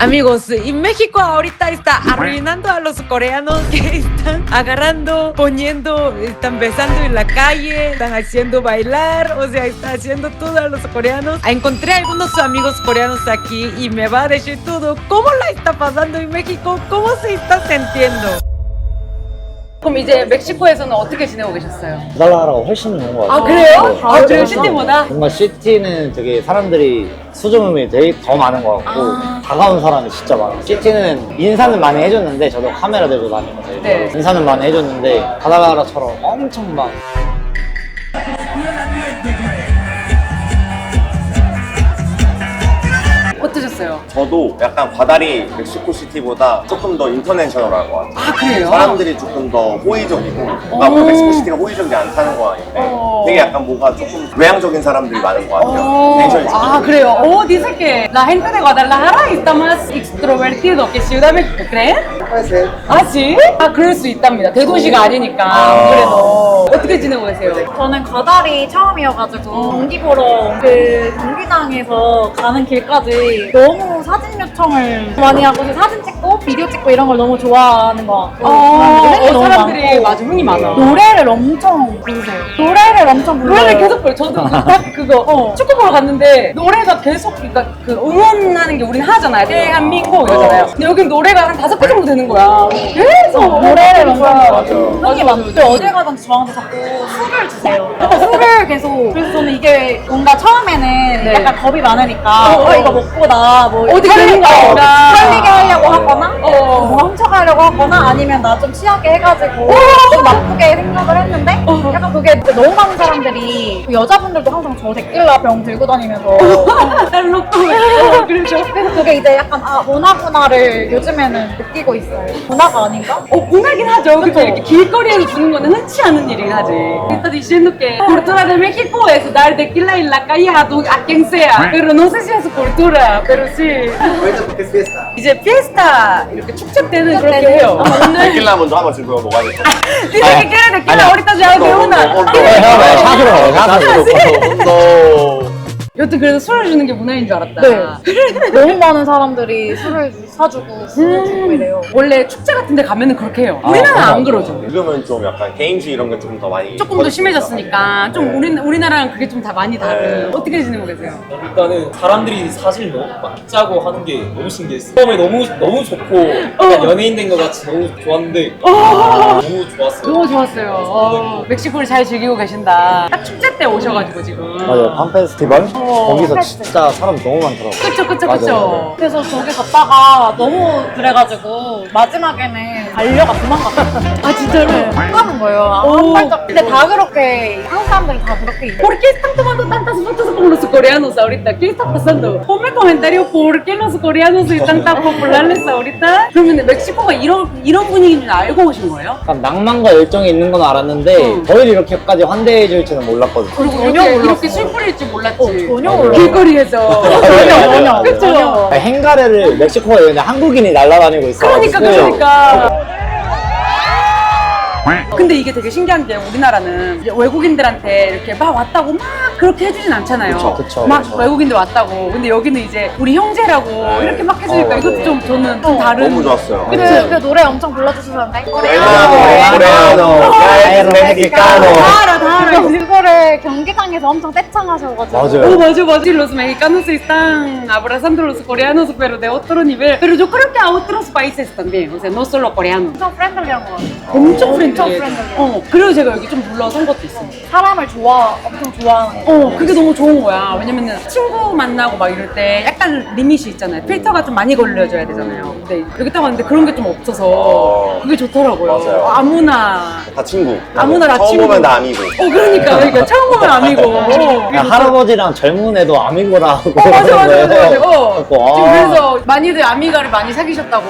Amigos, en México ahorita está arruinando a los coreanos que están agarrando, poniendo, están besando en la calle, están haciendo bailar, o sea, está haciendo todo a los coreanos. Encontré a algunos amigos coreanos aquí y me va a decir todo. ¿Cómo la está pasando en México? ¿Cómo se está sintiendo? 그럼 이제 멕시코에서는 어떻게 지내고 계셨어요? 해달라고 훨씬 좋은 것 같아요. 아 그래요? 네. 아 그래요? 시티보다? 뭔가 시티는 되게 사람들이 수줍음이 되게 더 많은 것 같고 다가온 사람이 진짜 많아요. 시티는 인사는 많이 해줬는데 저도 카메라 들고 다니면서 네. 인사는 많이 해줬는데 바다가라처럼 엄청 막 어떠셨어요? 저도 약간 과다리 멕시코 시티보다 조금 더 인터내셔널한 것 같아요. 아 그래요? 사람들이 조금 더 호의적이고 뭔가 멕시코 시티가 호의적이지 않다는 거 아닌데 되게 약간 뭔가 조금 외향적인 사람들이 많은 것 같아요. 텐션이 Ah, creo. Oh, dice que la gente de Guadalajara está más extrovertido que Ciudad de México, ¿creen? puede ser. 아, 지? 아, 그럴 수 있답니다. 대도시가 아니니까. 그래도. 어떻게 지내고 계세요? 저는 가다리 처음이어가지고 경기 보러 그 경기장에서 가는 길까지 너무 사진 요청을 많이 하고 사진 찍고 비디오 찍고 이런 걸 너무 좋아하는 것 같고 흥이 너무 사람들이 많고 맞아, 흥이 많아. 노래를 엄청 부르세요. 노래를 엄청 불러요. 노래를 계속 불러. 저도 딱 그거 축구 보러 갔는데 노래가 계속 그러니까 그 응원하는 게 우린 하잖아요. 대한민국 이러잖아요. 근데 여기 노래가 한 5개 정도 되는 거야. 계속 노래를 엄청 맞아. 흥이 많고 어딜 가든지 저한테 자꾸 술을 주세요. 술을 계속 그래서 저는 이게 뭔가 처음에는 약간 겁이 많으니까 이거 먹고 나뭐 어디 가는 거야? 털리게 하려고 하거나 뭐 훔쳐가려고 하거나 아니면 나 좀 취하게 해가지고 좀 나쁘게 생각을 했는데 약간 그게 너무 많은 사람들이 여자분들도 항상 저 데킬라 병 들고 다니면서 그렇죠. 그래서 그게 이제 약간 아 문화구나를 요즘에는 느끼고 있어요. 문화가 아닌가? 문화긴 하죠. 근데 이렇게 길거리에서 주는 거는 흔치 않은 일이긴 하지. Está diciendo que cultura de México es dar tequila en la calle a quien sea. Pero no sé si es su cultura, pero sí. 이제 fiesta 이렇게 축제 때는 그렇게 해요. 데킬라 먼저 한번 들고 먹어야겠다. Dice que quiere tequila ahorita ya de una. 샷으로 샷으로 여튼 그래서 술을 주는 게 문화인 줄 알았다. 네. 너무 많은 사람들이 술을 사주고 술을 주고 이래요. 원래 축제 같은 데 가면은 그렇게 해요. 우리나라는 안 그러죠. 지금은 좀 약간 개인주의 이런 게 좀 더 많이 조금 더 심해졌으니까 좀 우리나라랑 그게 좀 다 많이 다른. 네. 어떻게 지내고 계세요? 일단은 사람들이 사실 막 짜고 하는 게 너무 신기했어요. 처음에 너무 좋고 약간 연예인 된 것 같이 너무 좋았는데 너무 좋았어요. 너무 좋았어요. 멕시코를 잘 즐기고 계신다. 딱 축제 때 오셔가지고 지금. 맞아요. 팜 페스티벌 거기서 진짜 사람 너무 많더라고요. 그쵸. 맞아요. 그래서 저기 갔다가 너무 그래가지고 마지막에는 달려가 도망갔어요. 아 진짜로? 못 가는 거예요. 한 발짝. 근데 다 그렇게 한국 사람들이 다 그렇게 입어요. ¿Por qué están tomando tantas fotos con los coreanos ahorita? ¿Qué está pasando? Ponme comentario por qué los coreanos están tan populares ahorita. 그러면 멕시코가 이런 분위기인 줄 알고 오신 거예요? 약간 낭만과 열정이 있는 건 알았는데 저희를 이렇게까지 환대해 줄 줄은 몰랐거든요. 그리고 이렇게 술 뿌릴 줄 몰랐지. 전혀 몰라요. 길거리에서. 전혀. 그쵸? 행가래를 멕시코에 그냥 한국인이 날아다니고 있어. 그러니까. 근데 이게 되게 신기한 게 우리나라는 이제 외국인들한테 이렇게 막 왔다고 막 그렇게 해주진 않잖아요. 그쵸. 막 외국인들 왔다고. 근데 여기는 이제 우리 형제라고 이렇게 막 해주니까 맞아요. 이것도 좀 저는 좀 다른. 너무 좋았어요. 그 노래 엄청 불러주시던데? 코레아노, 멕시카노. 다 알아. 그거를 경기장에서 엄청 떼창하셔가지고 맞아요. 맞아. Los mexicanos están abrazando a los coreanos, pero de otro nivel. Pero yo creo que a otros países también. O sea, no solo coreanos. 엄청 프렌들리한 것 같아요. 엄청 엄청 프렌들리해. 프렌들리해. 그래서 제가 여기 좀 불러선 것도 있어. 사람을 엄청 좋아하는 거. 그게 너무 좋은 거야. 왜냐면은 친구 만나고 막 이럴 때 약간 리밋이 있잖아요. 필터가 좀 많이 걸려줘야 되잖아요. 근데 여기 딱 왔는데 그런 게 좀 없어서 그게 좋더라고요. 맞아요. 아무나. 다 친구. 아무나 다 처음 친구. 보면 다 아미고. 그러니까 처음 보면 아미고. 그냥 할아버지랑 젊은 애도 아미고라 하고 맞아. 그래갖고, 지금 그래서 많이들 아미가를 많이 사귀셨다고.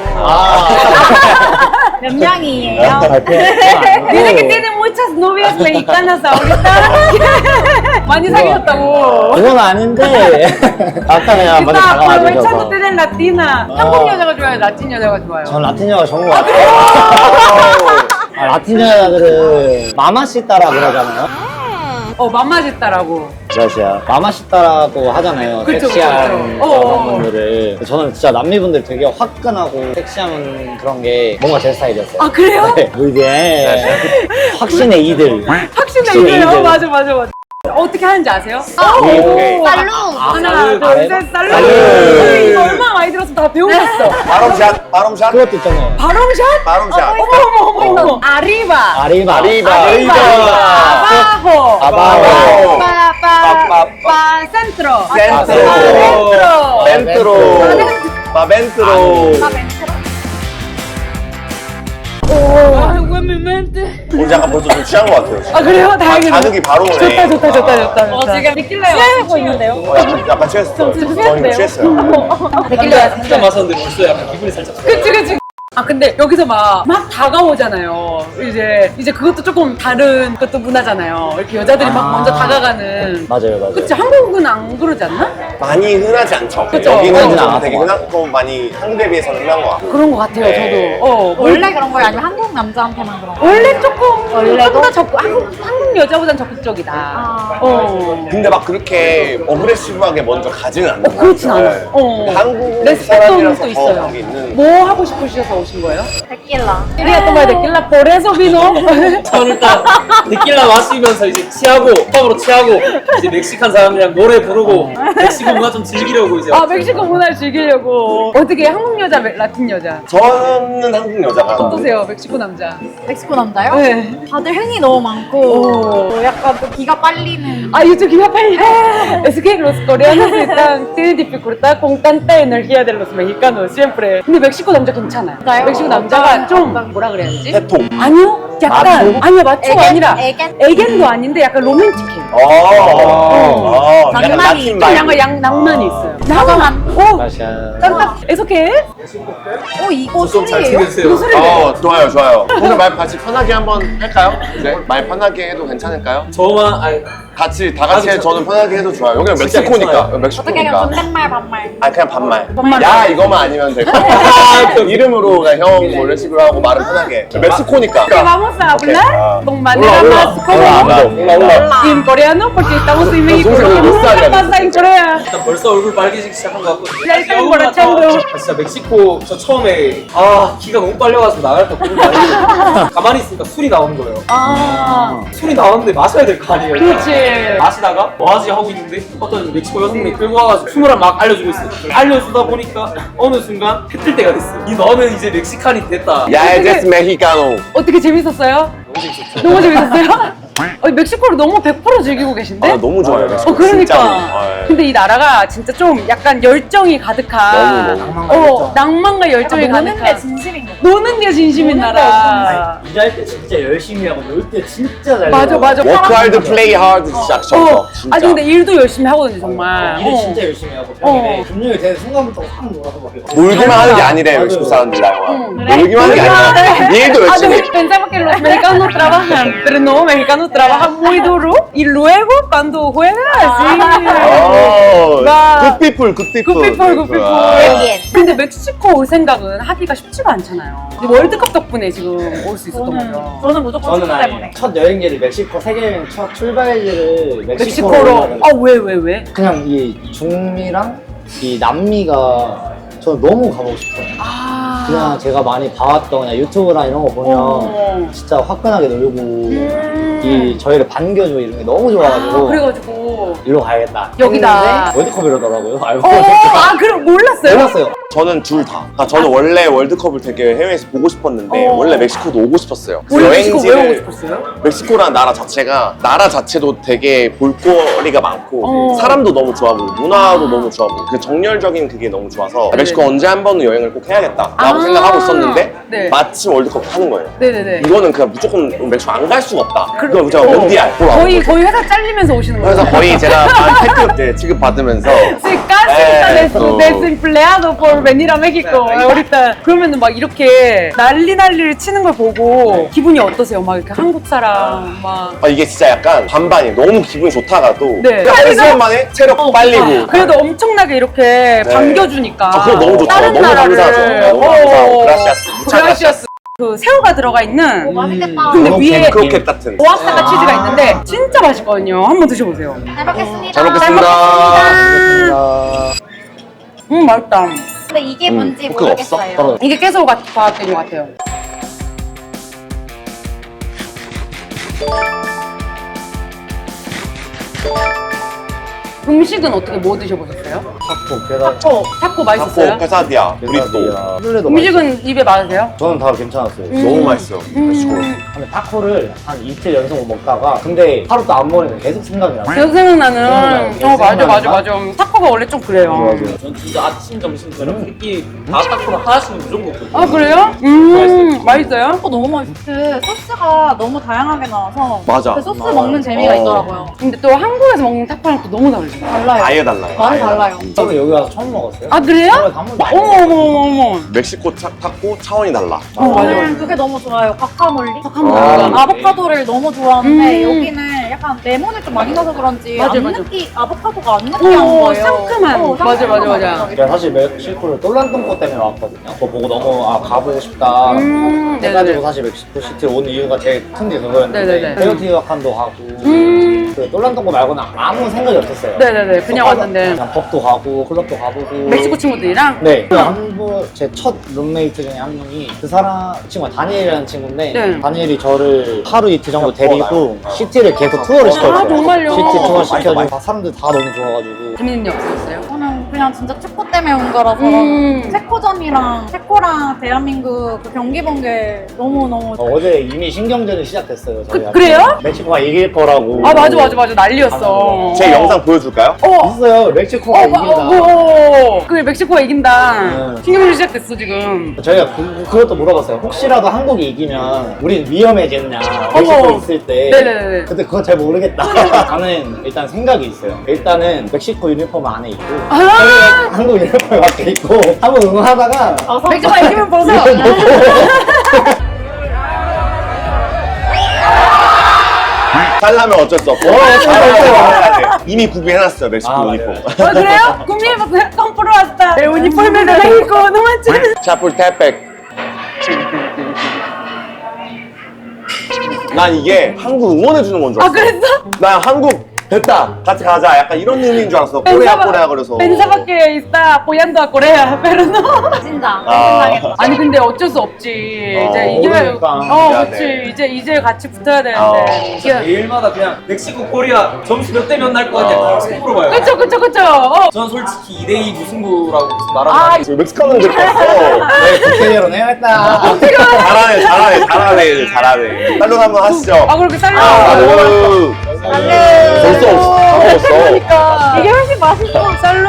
몇 명이에요? Dice que tiene muchas novias mexicanas ahorita. 많이 사귀었다고. 그건 아닌데 아까 그냥 많이 Está aprovechando 다가와주셔서 tener latina. 한국 여자가 좋아요? 라틴 여자가 좋아요? 전 라틴 여자가 좋은 것 같아요. 라틴 여자들은 마마시따라 그러잖아요. 맘마짓다라고. 러시아 마마시타라고 하잖아요. 그쵸, 섹시한 그쵸. 여성분들을. 저는 진짜 남미분들 되게 화끈하고 섹시한 그런 게 뭔가 제 스타일이었어요. 아 그래요? 네, 이게 확신의 이들. 확신의 이래요. 맞아. 어떻게 하는지 아세요? 오케이. 살루. 하나, 살루. 둘, 셋, 살루. 살루. 이거 얼마나 많이 들어서 다 배우셨어. 바람샷. 그것도 있잖아요. 바롱샷? 바람샷. 어머. 아리바. 아리바. 아바호. 아바호. 빠, 센트로. 센트로. 바벤트로. 왜 미멘트? 오늘 약간 벌써 좀 취한 것 같아요. 아 그래요? 다행이다. 자극이 바로 오네. 좋다. 지금 니킬레 취하고 있는데요? 약간 취했어요. 저는 취했어요. 한잔 마셨는데 벌써 약간 기분이 살짝 그치. 아 근데 여기서 막 다가오잖아요. 이제 그것도 조금 다른 것도 문화잖아요. 이렇게 여자들이 막 먼저 다가가는. 맞아요. 그치 한국은 안 그러지 않나? 많이 흔하지 않죠. 그쵸. 여기는 흔하진 좀 않았던 되게 것 흔한 거 많이 한국에 비해서는 흔한 것 같고. 그런 것 같아요. 네. 저도. 원래 그런 거예요? 아니면 한국 남자한테만 그런 거예요? 원래 조금 원래도? 조금 더 적극 한국 여자보단 적극적이다. 아. 근데 막 그렇게 어그레시브하게 먼저 가지는 않는 것 같아요. 그렇진 않아요. 한국 레스펙트는 사람이라서 또 더 있어요. 그런 게 있는. 뭐 하고 싶으셔서 오신 거예요? 데킬라. Quería tomar tequila, por eso vino. 저는 일단 데킬라 마시면서 이제 취하고 컵으로 취하고 이제 멕시칸 사람이랑 노래 부르고 멕시코 문화 좀 즐기려고 이제 아 멕시코 문화를 즐기려고. 어떻게 한국 여자, 라틴 여자? 저는 한국 여자가. 어떠세요, 멕시코 남자? 멕시코 남자요? 네. 다들 흥이 너무 많고 약간 또 기가 빨리는. Ah, yo 기가 빨리. Es que los coreanos tienen dificultad con tanta energía de los mexicanos siempre. 근데 멕시코 남자 괜찮아요. 진짜요? 멕시코 남자가 좀 뭐라 그래야 되지? 태통. 아니요. 약간 마초? 아니요 마초가 애견? 아니라 애견? 애견도 아닌데 약간 로맨틱해. 약간 낭만이 라틴 좀 바이브. 낭만이 있어요. 사자만. 오, 러시아. 깜짝 애석해? 이거 좀잘 술이에요? 챙겨주세요. 좋아요. 오늘 말 같이 편하게 한번 할까요? 이제 말 편하게 해도 괜찮을까요? 저만 아니 다 같이 해. 저는 편하게 해도 좋아요. 여기는 진짜 멕시코니까. 괜찮아요. 어떻게 멕시코니까. 하면 존댓말 반말. 아 그냥 반말. 반말. 야 이거만 아니면 될 것 같아. 이름으로 그냥 형 뭐 이런 식으로 하고 말은 편하게. 멕시코니까. Que vamos a Okay. hablar con manera más cómoda. 올라. En coreano porque estamos en México. 동생이 Porque 몇 nunca 살이야, pasa en Corea. 일단 벌써 얼굴 빨개지기 시작한 것 같거든요. 야, 일단 뭐라창도. 진짜 멕시코 저 처음에 기가 너무 빨려가지고 나갈까 고민 많이 했는데 가만히 있으니까 술이 나오는 거예요. 술이 나오는데 마셔야 될 거 아니에요. 그렇지. 마시다가 뭐하지 하고 있는데 어떤 멕시코 여성분이 끌고 와가지고 숨을 막 알려주고 있어요. 알려주다 보니까 어느 순간 해뜰 때가 됐어요. 너는 이제 멕시칸이 됐다. 야 에제스 메히카노. 어떻게 재밌었어요? 너무 재밌었죠. 너무 재밌었어요? 멕시코를 너무 100% 즐기고 계신데? 아 너무 좋아요. 멕시코. 그러니까. 진짜로. 아, 예. 근데 이 나라가 진짜 좀 약간 열정이 가득한. 너무. 낭만과 열정이 노는 데 가득한. 진심인 거. 노는 게 진심인 나라. 일할 때 진짜 열심히 하고 놀 때 진짜 잘. 맞아. Work hard, play hard 진짜 셔서 진짜. 아니 근데 일도 열심히 하거든요 정말. 일을 진짜 열심히 하고 평일에 금요일 되는 순간부터 확 놀아서 막 이렇게. 놀기만 하는 게 아니래요 맞아요. 멕시코 사람들 나와. 그래? 놀기만 하는 게 아니라 일도 열심히. Pensaba que los mexicanos trabajan, pero no, mexicanos trabajan muy duro y luego cuando juegan así. Good people, good people. 굿피플. 예. 근데 멕시코 올 생각은 하기가 쉽지가 않잖아요. 이제 월드컵 덕분에 지금 올 수 있었던 거죠. 저는 무조건 저는 축구 아니에요. 때문에. 첫 여행지를 멕시코 세계 여행 첫 출발지를 멕시코로. 멕시코로. 올라가는 왜? 그냥 이 중미랑 이 남미가 저는 너무 가보고 싶어요. 그냥 제가 많이 봐왔던 그냥 유튜브랑 이런 거 보면 진짜 화끈하게 놀고 이 저희를 반겨주고 이런 게 너무 좋아가지고 그래가지고 일로 가야겠다. 여기다. 했는데 월드컵이라더라고요. 알고 그럼 몰랐어요? 몰랐어요. 저는 둘 다. 저는 원래 월드컵을 되게 해외에서 보고 싶었는데 원래 멕시코도 오고 싶었어요. 원래 멕시코 왜 오고 싶었어요? 멕시코라는 나라 자체도 되게 볼거리가 많고 사람도 너무 좋아 보이고 문화도 너무 좋아 보이고 그 정열적인 그게 너무 좋아서 멕시코 언제 한 번은 여행을 꼭 해야겠다라고 생각하고 있었는데 네. 마침 월드컵 하는 거예요. 네네네. 이거는 그냥 무조건 멕시코 안 갈 수가 없다. 그럼 제가 몬디알 보러 거의 회사 잘리면서 오시는 거예요. 그래서 거의 제가 태급 때 취급 받으면서 Sí, casi está Eso. desempleado por venir a México. ahorita 그러면은 막 이렇게 난리를 치는 걸 보고 기분이 어떠세요? 막 이렇게 한국 사람 막 이게 진짜 약간 반반이 너무 기분이 좋다가도 네. 한 시간 만에 체력 빨리고 그래도 엄청나게 이렇게 반겨주니까 그거 너무 좋죠. 다른 너무 나라를 감사하죠. 너무 감사하고 그라시아스. 무차 그라시아스 그 새우가 들어가 있는 맛있겠다. 근데 위에 크로켓 같은. 오아사카 치즈가 있는데 진짜 맛있거든요. 한번 드셔보세요. 잘 먹겠습니다. 잘 먹겠습니다. 맛있다. 근데 이게 뭔지 포크가 없어? 모르겠어요. 이게 깨소 과학된 것 같아요. 음식은 어떻게 뭐 드셔보셨어요? 타코, 계란, 타코 맛있었어요? 타코, 페사디아, 브리또. 술래도 맛있어요. 음식은 입에 맞으세요? 저는 다 괜찮았어요. 너무 맛있어요. 근데 타코를 한 이틀 연속 먹다가 근데 하루 또 안 먹으니까 계속 생각이 나요. 계속 생각나는. 계속 맞아. 타코가 원래 좀 그래요. 맞아요. 전 진짜 아침, 점심, 저녁 세끼 다 타코를 하나씩은 무조건 먹거든요. 아 그래요? 맛있어요? 너무 맛있어. 그 소스가 너무 다양하게 나와서 맞아. 그 소스 먹는 재미가 있더라고요. 근데 또 한국에서 먹는 타코랑 또 너무 다르죠. 달라요. 아예 달라요. 많이 달라요. 저는 여기 와서 처음 먹었어요. 아 그래요? 한 번도 안 어머. 멕시코 타코 차원이 달라. 맞아. 그게 너무 좋아요. 과카몰리. 아. 아보카도를 너무 좋아하는데 여기는 약간 레몬을 좀 많이 넣어서 그런지 맞아. 아보카도가 안 느끼한 거예요. 상큼한. 맞아. 제가 사실 멕시코를 똘란똥꼬 때문에 왔거든요. 그거 보고 너무 가보고 싶다 해가지고 사실 멕시코 시티 온 이유가 제일 큰 게 그거였는데 네네네. 테오티후아칸도 가고 그 똘란똥꼬 말고는 아무 생각이 없었어요. 네네네. 그냥 왔는데. 그냥 법도 가고 클럽도 가보고 멕시코 친구들이랑? 네. 제 첫 룸메이트 중에 한 명이 그 사람 친구가 다니엘이라는 친구인데 네. 다니엘이 저를 하루 이틀 정도 데리고 시티를 계속 투어를 시켜줬어요. 아, 정말요? 시티 투어 시켜주고 사람들 다 너무 좋아가지고 재밌는 일 없으셨어요? 저는 그냥 진짜 축구 때문에 온 거라서 체코랑 대한민국 그 경기 본 게 너무 어제 이미 신경전이 시작됐어요. 저희한테. 그래요? 멕시코가 이길 거라고. 아 맞아 난리였어. 제 영상 보여줄까요? 있어요. 멕시코가 이긴다. 그 멕시코가 이긴다. 네. 신경전이 시작됐어 지금. 저희가 그것도 물어봤어요. 혹시라도 한국이 이기면 우린 위험해졌냐. 멕시코 있을 때. 네네네. 근데 그건 잘 모르겠다. 저는 일단 생각이 있어요. 일단은 멕시코 유니폼 안에 있고 한국 유니폼 밖에 있고 한번 응원하다가 멕시코가 이기면 벗어. 살려면 어쩔 수 없어. 살아야 돼. 이미 구비해놨어요, 멕시코 아, 유니폼. 아 그래요? 국민이 컴프로 왔다. 내 유니폼에 내가 입고 너무하지. 차풀테펙. 난 이게 한국 응원해주는 건 줄 아 알았어. 그랬어? 난 한국 됐다 같이 가자 약간 이런 의미인 줄 알았어. 꼬레아 그래서. 벤사밖에 있다. 보얀도 아 코레아. 페르노. 진짜 아. 아니 근데 어쩔 수 없지. 이제 이기면 모르니까. 그렇지. 이제 같이 붙어야 되는데. 진짜 매일마다 그냥 멕시코, 코리아 점수 몇 대 몇 날 거 같냐 다 스코어로 봐요. 그쵸. 전 솔직히 2대2 무승부라고 무슨 말하는 아, 거 멕시카는들 봤어. 네, 국회의원 해야겠다. 잘하네. 딸론 한번 하시죠. 아 그렇게 살려. 아유. 벌써 다 먹었어. 그러니까 이게 훨씬 맛있어. 살루.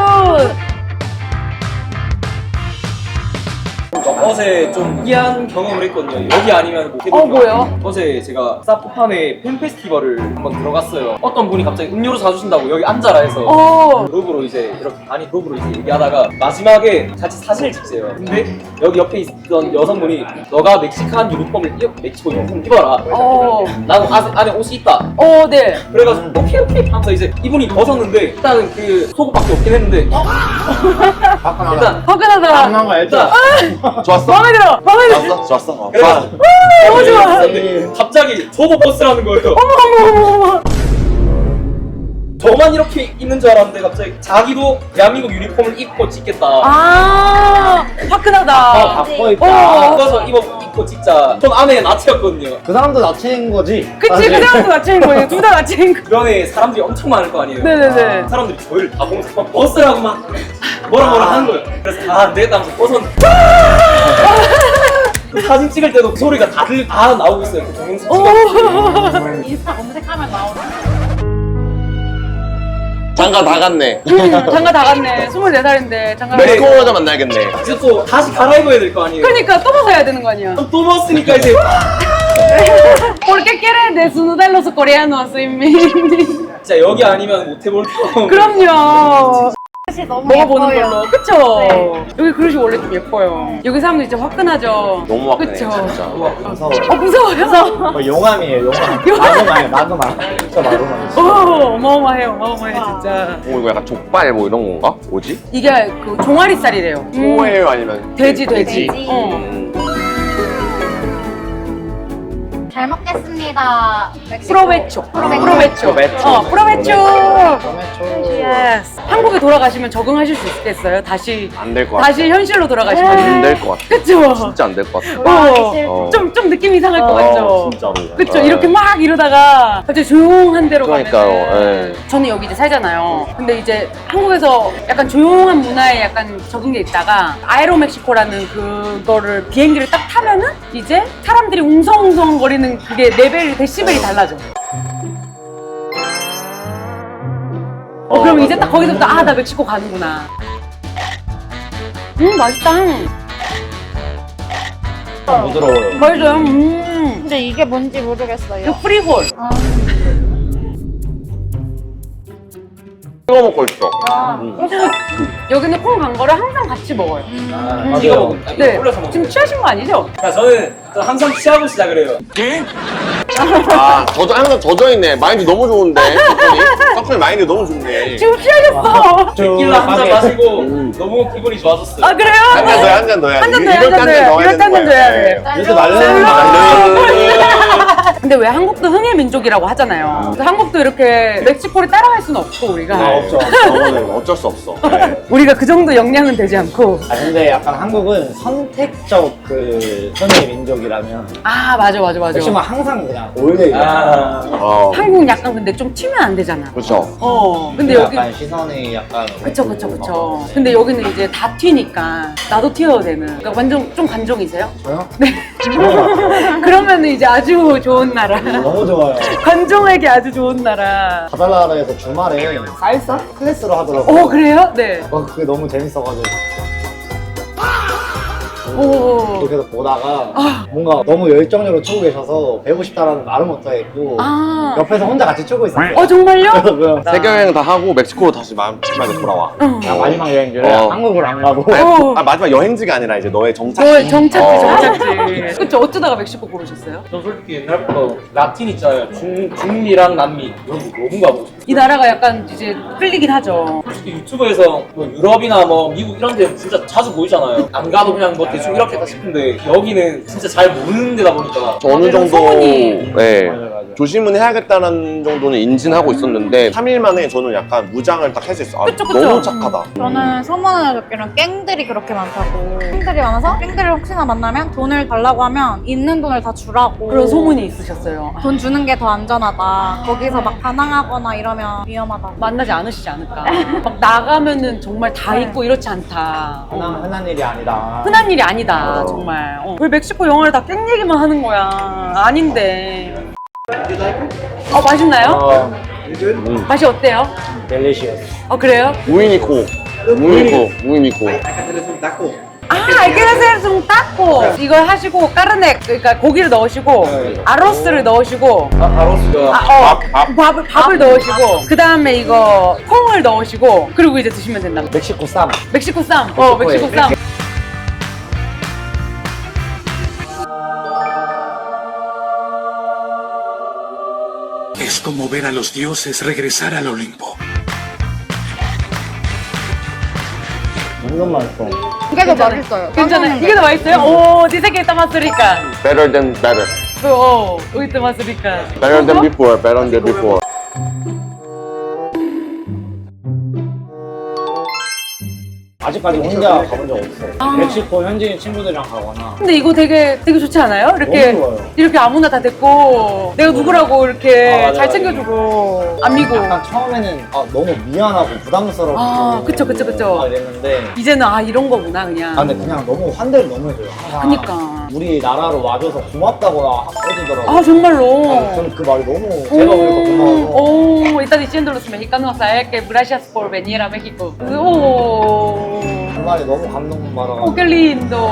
어제 좀 특이한 경험을 했거든요. 여기 아니면 못 해볼까? 뭐요? 어제 제가 사포판에 팬 페스티벌을 한번 들어갔어요. 어떤 분이 갑자기 음료를 사주신다고 여기 앉아라 해서 그룹으로 이제 이렇게 그룹으로 이제 얘기하다가 마지막에 같이 사진을 찍재요. 근데 여기 옆에 있던 여성분이 너가 멕시칸 유니폼을 멕시코 유니폼 입어라. 나도 안에 옷이 있다. 네. 그래가지고 오케이 하면서 이제 이분이 벗었는데 일단은 그 속옷밖에 없긴 했는데 일단 화끈하다. 알죠? 좋았어? 마음에 들어. 좋았어? 그래가지고 너무 좋아. 근데 갑자기 속옷 벗으라는 거예요. 어머. 저만 이렇게 입는 줄 알았는데 갑자기 자기도 대한민국 유니폼을 입고 찍겠다. 화끈하다. 바꿔 있다. 그래서 입고 찍자. 전 안에 나체였거든요. 그 사람도 나체인 거지. 그치 사실. 그 사람도 낮추는 거예요. 둘 다 낮추는 거. 주변에 사람들이 엄청 많을 거 아니에요. 네네네. 사람들이 저희를 다 보면서 막 벗으라고 막 뭐라 하는 거예요. 그래서 안 되겠다 하면서 벗었는데 그 사진 찍을 때도 그 소리가 다 나오고 있어요. 그 동영상 찍을 때. 인스타 검색하면 나오는 장가 다 갔네. 장가 다 갔네. 24살인데 장가. 멕시코 오자 만나야겠네. 이제 또 다시 갈아입어야 될 거 아니에요. 그러니까 또 벗어야 되는 거 아니야. 또 벗으니까 이제 ¿Por qué quieres desnudar los coreanos en mí? 진짜 여기 아니면 못 해볼 거. 그럼요. 그릇이 너무 먹어보는 예뻐요. 걸로. 그쵸? 네. 여기 그릇이 원래 좀 예뻐요. 여기 사람들 진짜 화끈하죠? 너무 화끈해 그쵸? 진짜. 무서워요. 무서워요? 용암이에요, 용암. 마그마. 진짜 마그마. 어마어마해요, 어마어마해, 진짜. 이거 약간 족발 뭐 이런 건가? 뭐지? 이게 그 종아리살이래요. 소예요 아니면 돼지. 돼지. 어. 잘 먹겠습니다. 프로베초. 프로베초. 프로베초. 예스. 한국에 돌아가시면 적응하실 수 있겠어요? 다시 안 될 것 같아. 다시 현실로 돌아가시면 안 될 것 같아. 그쵸? 진짜 안 될 것 같아. 좀 느낌 이상할 것 같죠? 진짜로. 그쵸? 네. 이렇게 막 이러다가 갑자기 조용한 데로 그러니까요, 가면은 저는 여기 이제 살잖아요. 근데 이제 한국에서 약간 조용한 문화에 약간 적응돼 있다가 아에로멕시코라는 그거를 비행기를 딱 타면은 이제 사람들이 웅성웅성거리는 그게 레벨 데시벨이 달라져. 그럼 이제 딱 거기서부터 아, 나 멕시코 가는구나. 맛있다. 부드러워요. 맛있어요. 근데 이게 뭔지 모르겠어요. 이거 프리홀. 찍어 먹고 있어. 여기는 콩 간 거를 항상 같이 먹어요. 찍어 먹으면 네. 올려서 먹어요. 지금 취하신 거 아니죠? 자, 저는 항상 취하고 시작을 해요. 아, 저도 항상 젖어있네. 마인드 너무 좋은데. 석준이 마인드 너무 좋네. 지금 취하셨어. 일라 한 잔 마시고 너무 기분이 좋아졌어요. 아, 그래요? 한 잔 더, 한 잔 더 해야 돼. 한 잔 더, 이럴 때 한 잔 더. 이럴 때 한 잔 더 해야 돼. 요새 말려는 근데 왜 한국도 흥의 민족이라고 하잖아요. 그래서 한국도 이렇게 멕시코를 따라갈 수는 없고 우리가 없죠. 어쩔 수 없어. 네. 우리가 그 정도 역량은 되지 않고. 아 근데 약간 한국은 선택적 그 선의 민족이라면 아, 맞아. 멕시코는 항상 그냥 올레 어, 한국은 약간 근데 좀 튀면 안 되잖아. 그렇죠. 근데 여기 약간 시선이 약간 그쵸. 근데 여기는 이제 다 튀니까 나도 튀어도 되는. 그러니까 완전 좀 관종이세요? 저요? 네. 그러면은 이제 아주 좋은 나라. 너무 좋아요. 관종에게 아주 좋은 나라. 바달라라에서 주말에 살사 클래스로 하더라고요. 그래요? 네. 그게 너무 재밌어가지고 오. 이렇게 보다가 뭔가 너무 열정적으로 추고 계셔서 배우고 싶다라는 말은 못하겠고 아. 옆에서 혼자 같이 추고 있었어요. 정말요? 그래서 그냥 세계 여행 다 하고 멕시코로 다시 마지막에 돌아와. 마지막 여행지를 어. 한국을 안 가고 어. 마지막 여행지가 아니라 이제 너의 정착지. 너의 정착지. 어. 그쵸? 어쩌다가 멕시코 고르셨어요? 전 솔직히 옛날부터 라틴 있잖아요. 중미랑 남미 이런 거 너무 가보고 싶어요. 이 나라가 약간 이제 끌리긴 하죠. 솔직히 유튜브에서 뭐 유럽이나 뭐 미국 이런 데 진짜 자주 보이잖아요. 안 가도 그냥 뭐 대충 이렇게 했다 싶은데 여기는 진짜 잘 모르는 데다 보니까 저 어느 정도 소문이. 네, 맞아. 조심은 해야겠다는 정도는 인지하고 있었는데 3일 만에 저는 약간 무장을 딱 할 수 있어. 아, 그쵸. 너무 착하다. 저는 소문을 듣기로는 깽들이 그렇게 많다고. 깽들이 많아서 깽들을 혹시나 만나면 돈을 달라고 하면 있는 돈을 다 주라고. 그런 소문이 있으셨어요. 돈 주는 게 더 안전하다. 거기서 막 반항하거나 이러면 위험하다. 만나지 않으시지 않을까. 막 나가면은 정말 다 있고 이렇지 않다. 흔한 일이 아니다. 흔한 일이 아니다, 정말. 왜 멕시코 영화를 다 깽 얘기만 하는 거야? 아닌데. 맛있나요? 맛이 어때요? 델리시어스. 그래요? 무이니코. 알게라세르 좀 닦고 이걸 하시고 까르넥, 그러니까 고기를 넣으시고 아로스를 넣으시고 아로스가 밥을 넣으시고 그 다음에 이거 콩을 넣으시고 그리고 이제 드시면 된답니다. 멕시코 쌈. 멕시코 쌈. 멕시코 쌈. Es como ver a los dioses regresar al Olimpo. 완전 맛있어. 이게 더 맛있어요. 괜찮아요. 이게 더 맛있어요? 디세 que está más rica. Better than better. está más rica. Better than before. Better than before. 아직까지 혼자 가본 적 없어요. 멕시코 현지인 친구들이랑 가거나. 근데 이거 되게 좋지 않아요? 이렇게 너무 좋아요. 이렇게 아무나 다 됐고 내가 누구라고 이렇게 맞아요. 잘 챙겨주고 안 미고 약간 처음에는 너무 미안하고 부담스럽고 그쵸. 이랬는데 이제는 이런 거구나 그냥. 근데 그냥 너무 환대를 너무 해줘요. 항상 그니까. 우리 나라로 와줘서 고맙다고 해주더라고요. 정말로. 저는 그 말이 너무 제가 그러니까 고마워서 está diciendo los mexicanos a él que gracias por venir a México. 오. 그 말이 너무 감동받아가지고 qué lindo.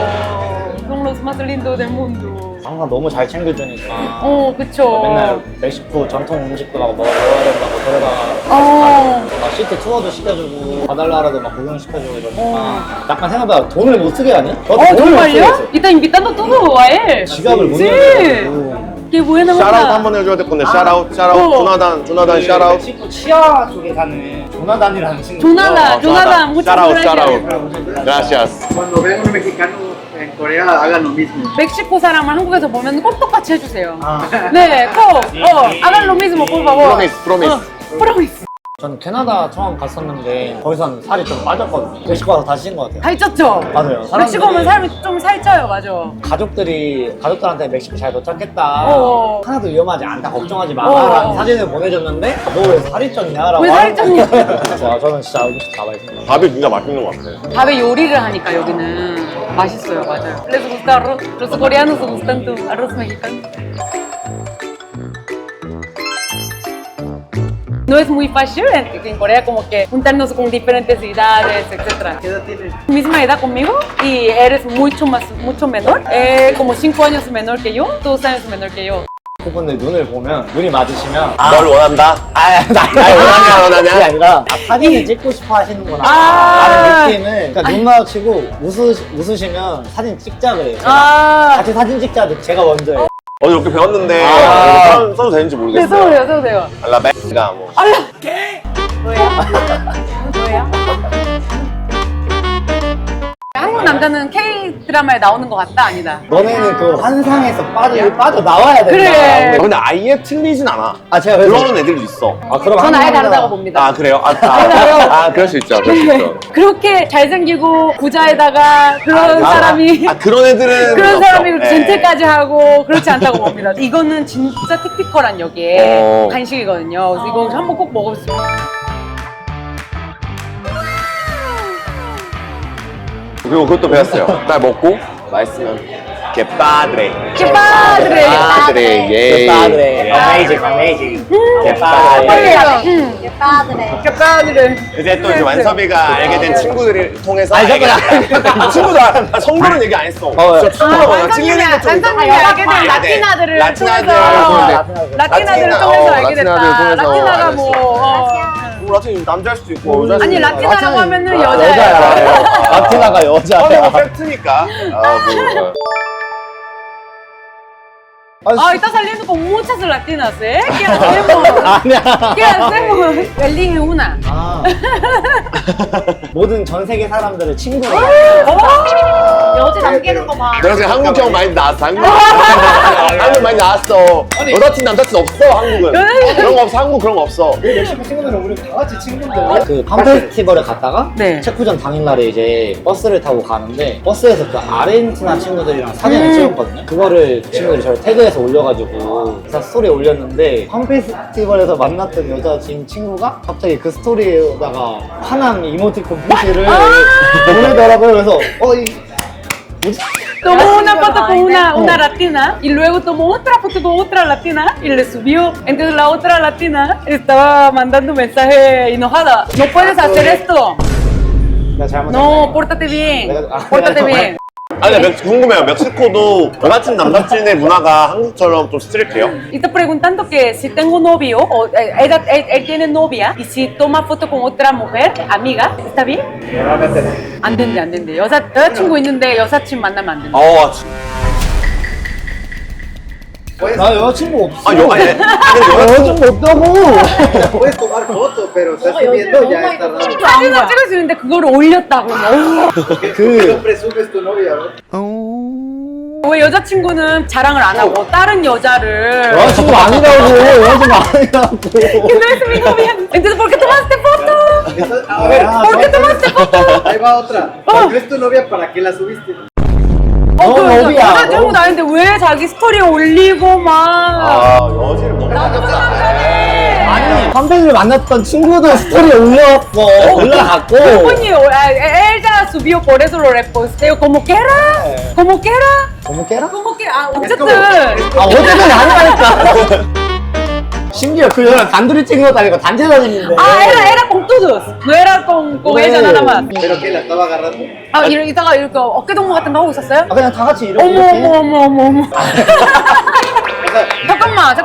Son los más lindos del mundo. 항상 너무 잘 챙겨주니까 그쵸. 맨날 멕시코 전통 음식도 막 먹어야 된다고 데려다가 막 시티 투어도 시켜주고 바달라라도 막 구경시켜주고 이러니까 약간 생각보다 돈을 못 쓰게 하니? 저도 돈을 못 쓰게 정말요? 했어요. Está invitando todo a él. 지갑을 못 Sí. 내가지고 Qué buena 샤라웃 onda. 한번 해줘야 될 건데 샤라웃. 조나단 샤라웃. 멕시코 치아 쪽에 사는 조나단이라는 친구 조나단, muchas 샤라웃. gracias. Gracias. Cuando ven a un mexicano en Corea hagan lo mismo. 멕시코 사람을 한국에서 보면 꼭 똑같이 해주세요. 아. 네, 꼭. hagan lo mismo, por favor. 프로미스. 프로미스. 저는 캐나다 처음 갔었는데 거기선 살이 좀 빠졌거든요. 멕시코 가서 다시 찐 것 같아요. 살쪘죠? 맞아요. 멕시코 오면 사람이 좀 살쪄요, 맞아. 가족들한테 멕시코 잘 도착했다. 어. 하나도 위험하지 않다. 걱정하지 마라는 사진을 보내줬는데 너 왜 살이 쪘냐라고. 왜 살이 쪘냐? 저는 진짜 음식 다 맛있어요. 밥이 진짜 맛있는 것 같아요. 밥에 요리를 하니까 여기는 맛있어요, 맞아요. Les gusta arroz. Los coreanos les gustan tu arroz mexicano. No es muy fácil en Corea como que juntarnos con diferentes edades, etc. ¿Qué edad tienes? Misma edad conmigo y eres mucho menor, como 5 años menor que yo, 2 años menor que yo. 그분들 눈을 보면 눈이 맞으시면 널 원한다? 원하냐? 그게 아니라 사진을 찍고 싶어 하시는구나 아. 라는 느낌을 그러니까 눈 마주치고 웃으시면 사진 찍자 그래요. 같이 사진 찍자 제가 먼저예요. 어제 이렇게 배웠는데 써도 되는지 네, 모르겠어요. 써도 돼요. 알라베가 뭐. 뭐예요? 한국 남자는 K 드라마에 나오는 것 같다 아니다. 너네는 그 환상에서 빠져 나와야 된다. 그래. 근데 아예 틀리진 않아. 아 제가 그래서 그러는 애들도 있어. 그럼 전 아예 한국 다르다고 남자- 봅니다. 아 그래요? 그럴 수 있죠. 그럴 수 있죠. 그렇게 잘생기고 부자에다가 그런 사람이 그런 애들은 그런 없어. 사람이 네. 젠틀까지 하고 그렇지 않다고 봅니다. 이거는 진짜 티피컬한 여기에 간식이거든요. 그래서 이거 한번 꼭 먹어보세요. 그리고 그것도 배웠어요. 딱 먹고 맛있으면 개빠드레. ¡Qué padre! 예. padre. Amazing. padre. ¡Qué padre! ¡Qué padre! 이제 또 이제 완섭이가 알게 된 친구들을 통해서 아니, 알게 된 친구들 성별은 얘기 안 했어. 진짜 친구가 찔리는 것 좀. 완선님이 알게 된 라틴아들을 통해서 라틴아들을 통해서 알게 됐다. 라틴아가 라틴 남자일 수도 있고 여자일 수도 아니 있고. 라틴아라고 하면은 여자야. 여자예요. 라틴아가 뭐 여자야. 팩트니까. Está saliendo con muchas latinas, ¿eh? ¿Qué hacemos? 아니야. ¿Qué hacemos? Elige una. 모든 전 세계 사람들을 친구로. 여지 남기는 거 봐. 그래서 한국형 많이 나왔어. 한국 많이 나왔어. 여자친 남자친 없어 한국은. 그런 거 없어. 한국 그런 거 없어. 멕시코 친구들은 우리 다 같이 친구인데. 그 팜페스티벌에 갔다가 네. 체코전 당일날에 이제 버스를 타고 가는데 버스에서 그 아르헨티나 친구들이랑 사진을 찍었거든요. 그거를 그 친구들이 저를 태그해서 올려가지고 인스타 스토리에 올렸는데 팜페스티벌에서 만났던 여자친 친구가 갑자기 그 스토리에다가 화난 이모티콘 표시를 보내더라고요. 그래서 Tomó una foto con una latina y luego tomó otra foto con otra latina y le subió. Entonces la otra latina estaba mandando un mensaje enojada. No puedes hacer esto. 내가 잘못했네. No, pórtate bien. 내가- Pórtate bien. 아니 궁금해요. 멕시코도 여자친 남자친의 문화가 한국처럼 좀 스트릭해요? Y está preguntando que si tengo novio o él tiene novia y si toma foto con otra mujer, amiga, ¿está bien? 안 된대, 안 된대. 여자친구 있는데 여사친 만나면 안 된대. 나 여자친구 없어. 아니 여자친구 없다고. Puedes tomar fotos, pero estás subiendo ya está raro. 사진을 찍을 수 있는데 그걸 올렸다고. No presumes tu novia, ¿no? 왜 여자친구는 자랑을 안 하고 다른 여자를 여자친구 아니라고. 여자친구 아니라고. Que no es mi novia. Entonces, ¿por qué tomaste foto? A ver, ¿Por qué tomaste foto? ahí va otra. Si no es tu novia, ¿para qué la subiste? 여자친구도 아닌데 왜 자기 스토리에 올리고 막. 여지를 못 아니 팜페스를 만났던 친구도 스토리에 올라갔고. Coño, ella subió por eso lo reposteo. Como quiera. Como quiera. 너무 깨라? Como quiera. 어쨌든. 어쨌든 아니라니까. 심지어 그 여자랑 단둘이 찍은 것도 아니고 단체 사진인데. Era con todos. No era con ella nada más. ¿Pero qué? ¿La estaba agarrando? 이따가 이렇게 어깨동무 같은 거 하고 있었어요? 그냥 다 같이 이렇게. 어머. 잠깐만.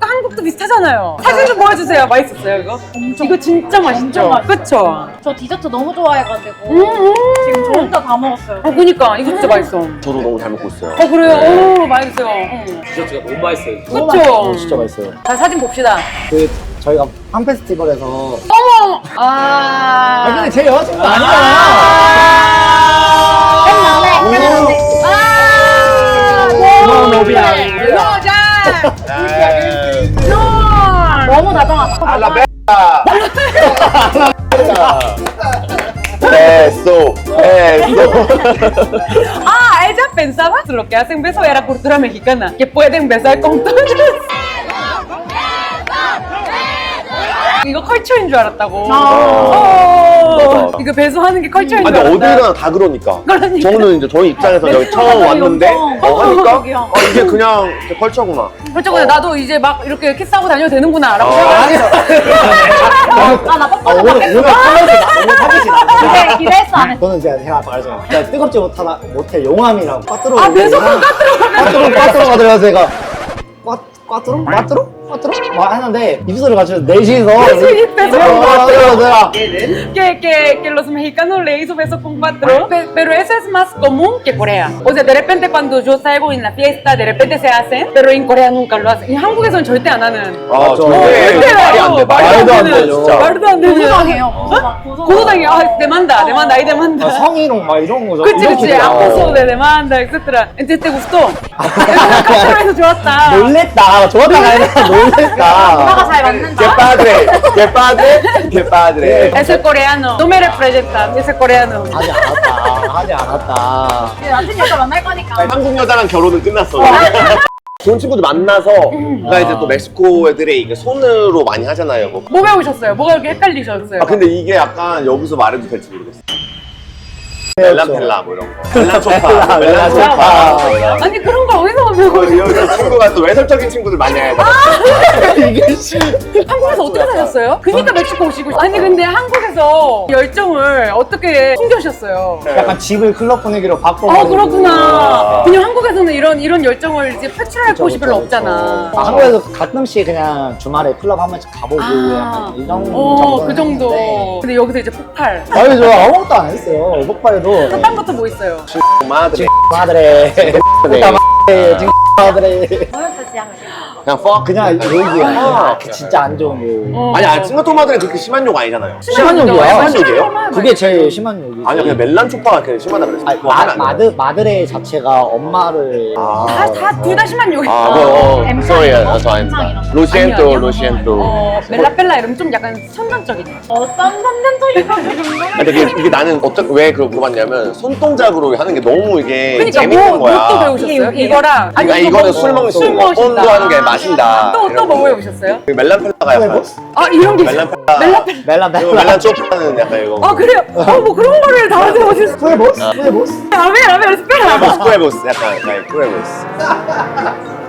한국도 비슷하잖아요. 사진 좀 보여주세요. 맛있었어요, 이거? 이거 진짜 맛있죠? 그쵸? 저 디저트 너무 좋아해가지고 지금 저 혼자 다 먹었어요. 그니까. 이거 진짜 맛있어. 저도 너무 잘 먹고 있어요. 그래요? 맛있어요. 디저트가 너무 맛있어요. 그쵸? 진짜 맛있어요. 자, 사진 봅시다. 그 저희가 팜페스티벌에서. 어머! 근데 제 여자친구 아니잖아. 아. 끝났네. 알라 베타. Eso. Ah, ella pensaba que lo que hacen beso era cultura mexicana, que pueden besar con todos. 이거 컬처인 줄 알았다고. 이거 배수하는 게 컬처인 줄 근데 알았다. 어딜 가나 다 그러니까. 그러니까. 저는 이제 저희 입장에서 여기 처음 왔는데 하니까 이게 그냥 컬처구나. 그렇죠. 나도 이제 막 이렇게 키스하고 다녀도 되는구나 라고 아나 뽀뽀 오늘 너무 사기시 나. 기대했어 안 했어. 저는 제가 말했잖아요. 제가 뜨겁지 못해 용암이라고 빠뜨로. 아, 매섭 까뜨로. 빠뜨로가 들어가서 제가 꽈뜨로? 막 하는데 입술을 같이 내쉬서 Que los mexicanos le hizo beso con cuatro, pero eso es más común que Corea. O sea, de repente cuando yo salgo en la fiesta, de repente se hacen, pero en Corea nunca lo hacen. 한국에서는 절대 안 하는. 아, 절대 말이 안 돼. 말도 안 되죠. 진짜. 말도 안 되는. 고소당해요. 고소당해요. 아, demanda, ahí demanda. 성희롱 막 이런 거죠. 그치, acoso de demanda, etc. Entonces, ¿te gustó? 컬처에서 좋았다. 놀랬다. 좋았다가 아니라 놀랬다. 누나가 잘 맞는다. Que padre. Ese coreano. No me representa, ese coreano. 하지 않았다. 같은 여자 만날 거니까. 한국 여자랑 결혼은 끝났어. 좋은 친구들 만나서 그러니까 이제 또 멕시코 애들이 이게 손으로 많이 하잖아요. 뭐 배우셨어요? 뭐가 이렇게 헷갈리셨어요? 아 근데 이게 약간 여기서 말해도 될지 모르겠어. 멜란펠라 뭐 이런 거. 멜란초파. 멜란초파. 아니 그런 걸 어디서 배우고 여기 친구가 또 외설적인 친구들 많이 해요. 한국에서 어떻게 사셨어요? 그니까 멕시코 오시고 아니 근데 한국에서 열정을 어떻게 숨겨셨어요? 약간 집을 클럽 분위기로 바꿔. 그렇구나. 그냥 한국에서는 이런 열정을 이제 표출할 곳이 별로 없잖아. 한국에서 가끔씩 그냥 주말에 클럽 한 번씩 가보고 약간 이런 정도. 그 정도. 근데 여기서 이제 폭발. 아니 저 아무것도 안 했어요. 폭발에도. 딴 것도 뭐 있어요? 마드레. 마드레. 마드레. 그냥 퍽. 그냥 욕이야. 진짜 안 좋은 욕. 아니 싱가포르마드레 그렇게 심한 욕 아니잖아요. 심한 욕이야. 심한 욕이에요? 그게 제일 심한 욕이지. 아니요 그냥 멜란초파가 그냥 심하다 그랬어. 아니, 마드레 자체가 엄마를 둘 다 심한 욕이야. sorry, 저 아닙니다. 로시엔토, 로시엔토. 멜라펠라 이러면 좀 약간 선정적이네. 어떤 선전적인 건지 궁금해. 근데 이게 나는 왜 그걸 물어봤냐면 손동작으로 하는 게 너무 이게 그러니까 재밌는 거야. 또 배우셨어요? 이거랑 아니 이거는 술 먹는 폰도 하는 게 마신다. 또 뭐 배우셨어요? 그 멜란펠라가 약간 이런 게 멜란펠라. 멜란펠라. 멜란초파는 약간 이거. 그래요? 뭐 그런 거를 다 배우셨어요? 후에보스? A ver, espera. 프레보스 약간 프레보스.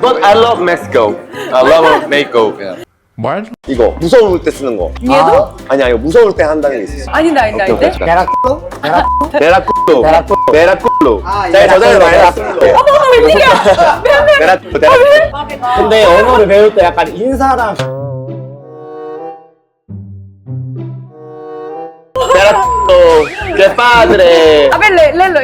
But I love Mexico. I love Mexico. 이거 무서울 때 쓰는 거. 얘도? 아니야 이거 무서울 때 한다는 게 있었어. 아닌데. 베라쿠? 베라쿨로. 베라쿨로. 베라쿨로. 아, 자 저장을 많이 베라쿨로. 해놨어. 어머, 웬일이야? 베라쿨로. 근데 언어를 배울 때 약간 인사랑 베라쿨로. Que padre. A ver, léelo.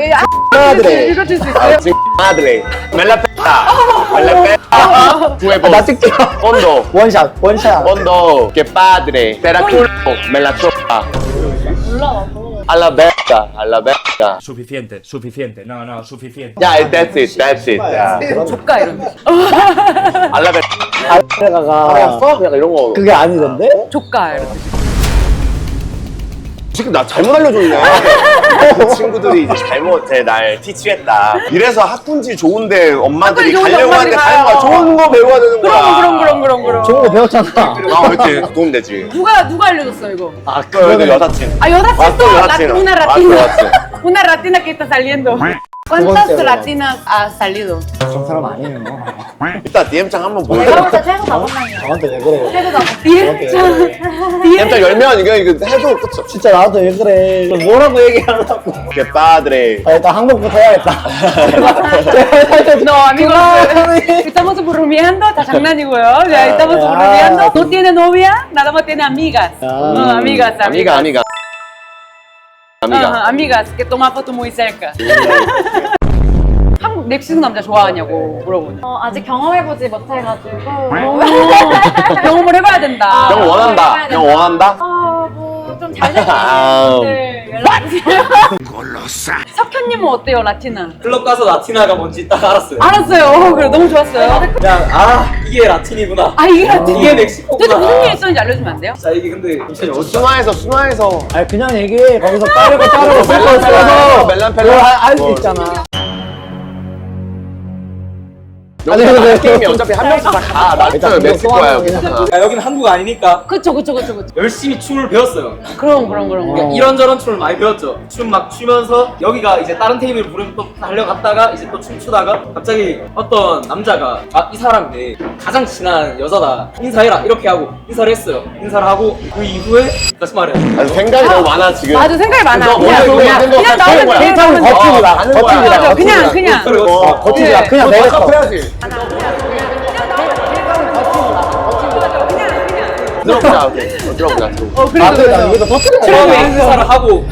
Madre. 읽어줄 수 있어요? Madre. Melapeta. Melapeta. Huevos. 나 찍게. Fondo. 원샷. Fondo. Que padre. Veracruz. Me la chopa. A la verga. A la verga. Suficiente. No, suficiente. Yeah, that's it. Yeah. 조카 이런 거. A la verga. 알레가가 약간 이런 거. 그게 아니던데? 조카 이런 거. 지금 나 잘못 알려줬네. 그 친구들이 이제 잘못 날 티치했다. 이래서 학군지 좋은데 엄마들이 학군지 좋은데 가려고 하는데 엄마들이 가는 거야. 가요. 좋은 거 배워야 되는 거야. 그럼. 좋은 거 배웠잖아. 아, 그렇지. 도움 되지. 누가 알려줬어 이거? 그 여사친. 여사친 또 또 여사친. una 또 latina. 여사친. Una latina que está saliendo. ¿Cuántas latinas ha salido? 그런 사람 아니에요. 이따 DM장 한번 내가 보여줘. 볼 때 최소 5명이야. 저한테 왜 그래요? DM장. DM장 열면 이거 해도 끝이 진짜 나한테 왜 그래? 뭐라고 얘기하려고? Que padre. 일단 한국부터 해야겠다. No, amigos, estamos bromeando, está 장난이고요. Ya, estamos bromeando. No tiene novia, nada más tiene amigas. Amigas. Amigas, que toma foto muy cerca. 한국 멕시코 남자 좋아하냐고 물어보네. 아직 경험해보지 못해가지고. 경험을 해봐야 된다. 형 원한다. 형 원한다. 뭐 좀 잘생긴 분들 연락주세요. preciosa. 석현님은 어때요, 라티나? 클럽 가서 라티나가 뭔지 딱 알았어요. 알았어요. 그래 너무 좋았어요. 그냥 이게 라틴이구나. 아 이게 라틴. 이게 멕시코구나. 도대체 무슨 일 있었는지 알려주면 안 돼요? 자 이게 근데 순화해서 아니 그냥 얘기해. 거기서 빠르고 쓸거 멜란펠라 할수 있잖아. 여기 게임이 어차피 한 명씩 다 라틴 멕시코야 여기. 야, 여기는 한국 아니니까 그쵸. 열심히 춤을 배웠어요. 그럼. 그러니까 이런저런 춤을 많이 배웠죠. 춤 막 추면서 여기가 이제 다른 테이블 부르면 또 달려갔다가 이제 또 춤추다가 갑자기 어떤 남자가 이 사람인데 가장 친한 여자다 인사해라 이렇게 하고 인사를 했어요. 인사를 하고 그 이후에 다시 말해요. 아니, 생각이 너무 많아 지금. 맞아 생각이 많아. 너 먼저 이거 있는 거 그냥 같아. 나는 데이터는 거칠이다. 맞아, 그냥. 거칠이야. 그냥 내가 해야지. 들어보자. 들어보자. 나 여기서 터뜨려. 처음에 인사를 하고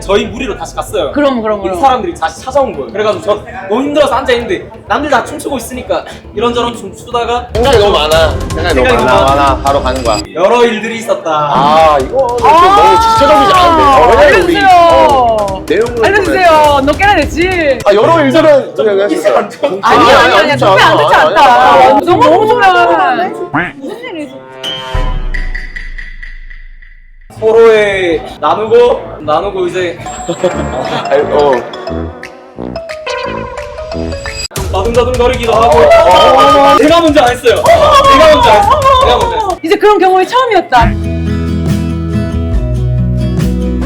저희 무리로 다시 갔어요. 그럼. 이 사람들이 다시 찾아온 거예요. 그래가지고 저 너무 힘들어서 앉아있는데 남들 다 춤추고 있으니까 이런저런 춤 추다가 생각이 너무 많아. 생각이 너무 많아. 바로 가는 거야. 여러 일들이 있었다. 이거 너무 직접적이지 않은데. 알려주세요. 내용을 알려주세요. 너 깨나 됐지? 여러 일들은 좀 얘기했어요. 아니야. 정말 안 좋지 않다. 너무 좋아. 서로의 나누고 이제 나둥나둥거리기도 하고 제가 먼저 안 했어요. 제가 먼저 했어요. 이제 그런 경험이 처음이었다.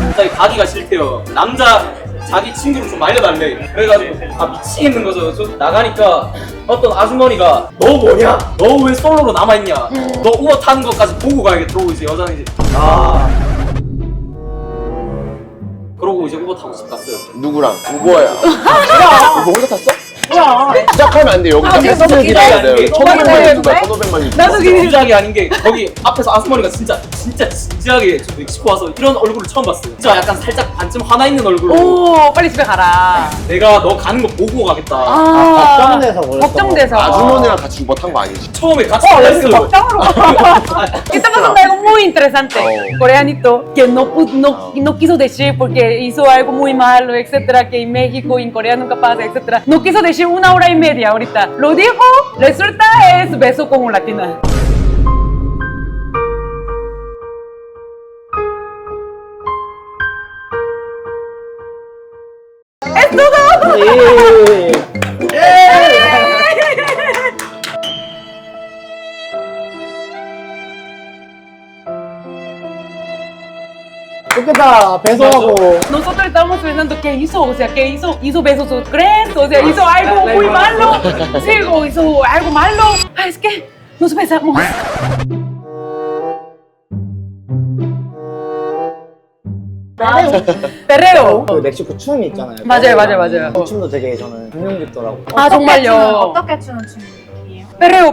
갑자기 가기가 싫대요. 남자 자기 친구를 좀 말려달래. 그래가지고 미치겠는 거죠. 저 나가니까 어떤 아주머니가 너 뭐냐? 너 왜 솔로로 남아있냐? 너 우버 타는 것까지 보고 가야겠다. 그러고 이제 여자는 이제 그러고 이제 우버 타고 집 갔어요. 누구랑? 우버야. 우버 혼자 탔어? 시작하면 안 돼. 여기서 뺏어서 기다려야 돼. 1,500만 유튜브야. 1,500만 유튜브. 나도 진지하게 아닌 게 거기 앞에서 아주머니가 진짜 진지하게 저 멕시코 와서 이런 얼굴을 처음 봤어요. 진짜 약간 살짝 반쯤 화나 있는 얼굴로 오 빨리 집에 가라. 내가 너 가는 거 보고 가겠다. 걱정돼서 그랬어. 걱정돼서. 아주머니랑 같이 우버 탄 거 아니지? 처음에 같이 했어요. Está pasando algo muy interesante. Coreanito que no quiso decir porque hizo algo muy malo, etcétera, que en México y en Corea nunca pasa, etcétera. No quiso decir 1 hora y media ahorita. Lo dijo, resulta es beso con una latina. ¡Es todo! 좋겠다. 배송하고. Nosotros estábamos pensando qué hizo, o sea, qué hizo besos tres, o sea, hizo algo muy malo, sí, o hizo algo malo. Ah, es que nos besamos. Perreo. 그 멕시코 춤이 있잖아요. 맞아요. 그 춤도 되게 저는 감명 깊더라고. 아 정말요. 어떻게 추는 춤이에요?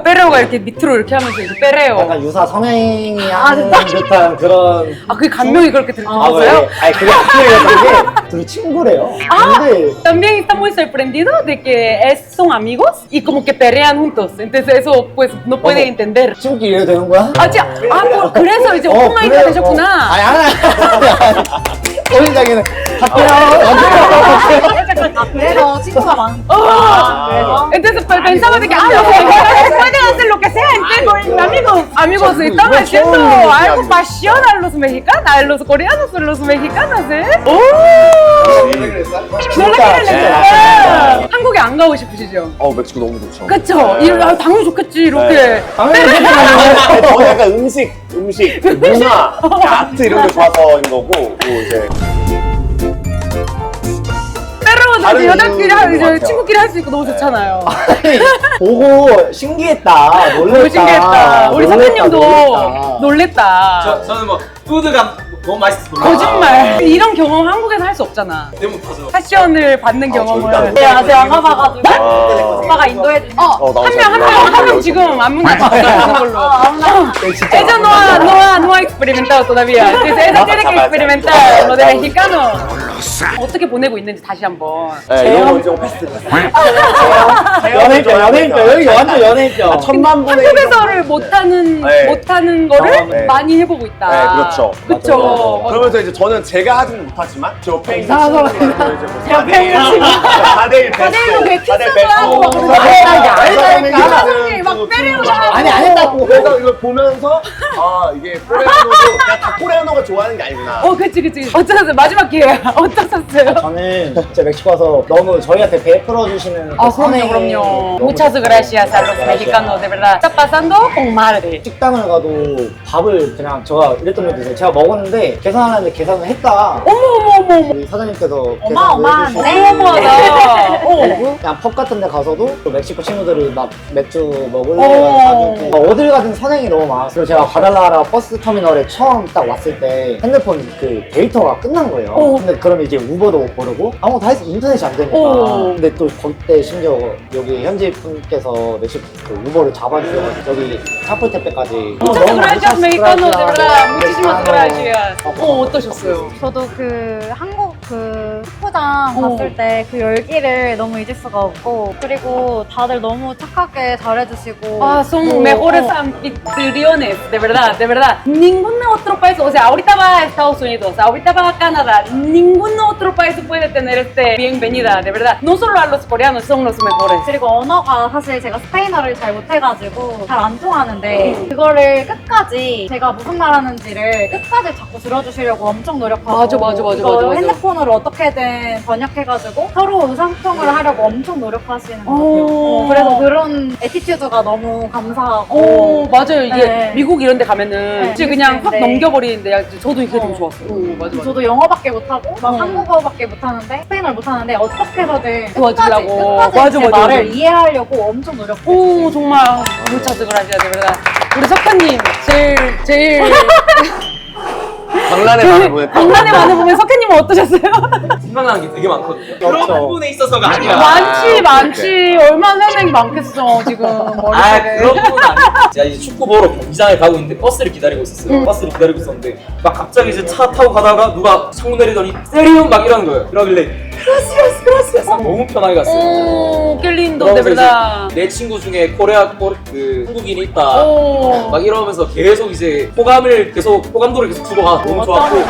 Perreo가 이렇게 밑으로 이렇게 하면서 이제 perreo. 약간 유사 성행이 하는 듯한 그런. 아 그게 감명이 그렇게 들었어요? 아니 그게 아니라 둘이 친구래요. 근데 También está muy sorprendido de que son amigos y como que perrean juntos. Entonces eso pues no puede entender. 친구끼리 이래도 되는 거야? 그래서 이제 오픈마인드 되셨구나. 아니. 어린장에는 그래서 친구가 많은 Entonces pues, pensaba de que los mexicanos pueden hacer lo que sea, entonces amigos están haciendo algo pasión a los mexicanos, a los coreanos, a los mexicanos, ¿eh? 오! 진짜 한국에 안 가고 싶으시죠? 멕시코 너무 좋죠. 그쵸? 당연히 좋겠지 이렇게. 저는 약간 음식, 문화, 아트 이런 게 좋아서인 거고, 이제. 페루는 여자끼리 다른 이제 이유인 것 친구끼리 할 수 있고 너무 좋잖아요. 보고 신기했다. 놀랬다. 너무 신기했다. 우리 선배님도 놀랬다. 저는 뭐 푸드가 너무 맛있어서 놀라요. 거짓말. 이런 경험 한국에서 할 수 없잖아. 내 못하죠. 패션을 받는 경험을. 절대 제가 가봐가지고 오빠가 인도해 주신 한 명 지금 안문가 받는 걸로. Ella no ha experimentado todavía. Entonces ella tiene que experimentar lo de mexicano. deliciosa. 어떻게 보내고 있는지 다시 한번. 네, 이런 거 이제 패스. 연예인병, 여기 완전 연예인병. 천만 분의 한국에서를 못하는 네. 못하는 거를 네. 많이 해보고 있다. 네, 그렇죠. 그렇죠. 그러면서 이제 저는 제가 하지는 못하지만 저 옆에 있는 이상한 친구들이 이제 뭐 4대1 베스트 4대1로 왜 키스도 4대1 하고 막 그러고 아니, 막 때리고 아니, 안 했다고. 그래서 이걸 보면서 아 이게 코레아노도 그냥 다 코레아노가 좋아하는 게 아니구나. 그치. 어떠셨어요? 마지막 기회 어떠셨어요? 저는 진짜 멕시코 와서 너무 저희한테 베풀어 주시는 그 선행이 그럼요. 너무 Muchas 좋고. gracias a los mexicanos, de verdad. Está pasando con madre. 식당을 가도 밥을 그냥 제가 이랬던 적도 있어요. 제가 먹었는데 계산하는데 계산을 했다. 어머. 우리 사장님께서 어마어마한데? 계산을 어마어마하다. 그리고 그냥 펍 같은 데 가서도 또 멕시코 친구들이 막 맥주 먹을래 어. 사주고 어딜 가든 선행이 너무 많았어요. 제가 과달라라 버스 터미널에 처음 딱 왔을 때 핸드폰 그 데이터가 끝난 거예요. 근데 그럼 이제 우버도 못 부르고 아무것도 할 수 인터넷이 안 되니까. 근데 또 그때 심지어 여기 현지 분께서 멕시코 그 우버를 잡아주셔가지고 저기 차폴테페까지 Muchas gracias, mexicanos, de verdad. Muchísimas gracias. 어떠셨어요? 저도 그 한국 그 축구장 갔을 때 그 열기를 너무 잊을 수가 없고 그리고 다들 너무 착하게 잘해주시고 Son mejores anfitriones, de verdad, de verdad. Ningún otro país, o sea, ahorita va a Estados Unidos, ahorita va a Canadá, ningún otro país puede tener este bienvenida, de verdad. No solo a los coreanos, son los mejores. 그리고 언어가 사실 제가 스페인어를 잘 못해가지고 잘 안 통하는데 그거를 끝까지 제가 무슨 말 하는지를 끝까지 자꾸 들어주시려고 엄청 노력하고 맞아. 이거 핸드폰으로 어떻게든 번역해가지고 서로 의사소통을 하려고 엄청 노력하시는 것 같아요. 그래서 그런 애티튜드가 너무 감사하고 맞아요. 이게 네. 미국 이런 데 가면은 네, 진짜 그냥 확 네. 넘겨버리는데 저도 이게 너무 좋았어요. 맞아. 저도 영어밖에 못하고 막 한국어밖에 못하는데 스페인어를 못하는데 어떻게 해서든 도와주려고. 끝까지 제 맞아. 말을 이해하려고 엄청 노력했어요. 오 정말 무차스 그라시아 de verdad. 우리 석현님 제일 장난에 많이 보냈다. 장난에 많은 보면 석현님은 어떠셨어요? 생각나는 게 되게 많거든요. 그렇죠. 그런 부분에 있어서가 아니라. 많지. 얼마나 생각이 많겠어 지금 머릿속에. 그런 부분은 아니에요. 제가 이제 축구 보러 경기장에 가고 있는데 버스를 기다리고 있었어요. 버스를 기다리고 있었는데 막 갑자기 이제 차 타고 가다가 누가 창문 내리더니 세리움 막 이러는 거예요. 그러길래 그라시아스 너무 편하게 갔어요. 오, qué lindo, de 그러면서 verdad. 이제 내 친구 중에 그 한국인이 있다. 오. 막 이러면서 계속 이제 호감도를 계속 주고가 너무 좋았고.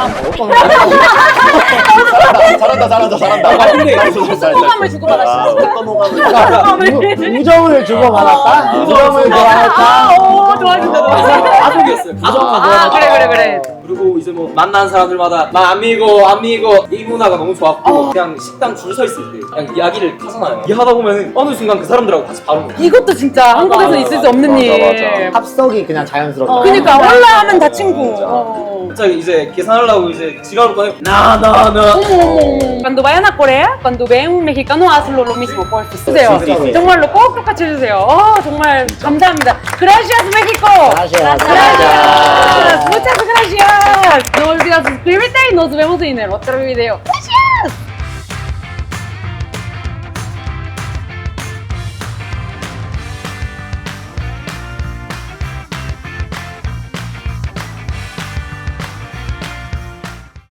잘한다. 근데 호감을 주고받았어요. 어떤 호감을? 우정을 주고받았다? 우정을 좋아했다? 오, 좋아진다. 가족이었어요. 그래. 그리고 이제 뭐 만난 사람들마다 막 아미고 이 문화가 너무 좋았고 그냥 식당 줄 서 있을 때 그냥 이야기를 하잖아요. 이야기하다 보면 어느 순간 그 사람들하고 같이 바로 이것도 진짜 한국에서 있을 수 없는 일. 합석이 그냥 자연스럽다. 그러니까 올라가면 다 친구. 갑자기 이제 계산하려고 이제 지갑을 꺼내 나 Cuando vayan a Corea, cuando vean un mexicano, hazlo lo mismo, por favor. 진짜로. 정말로 꼭 똑같이 해주세요. 정말 감사합니다. Gracias, México. Gracias. Muchas gracias. No olvides suscribirte y nos vemos en el otro video. Gracias.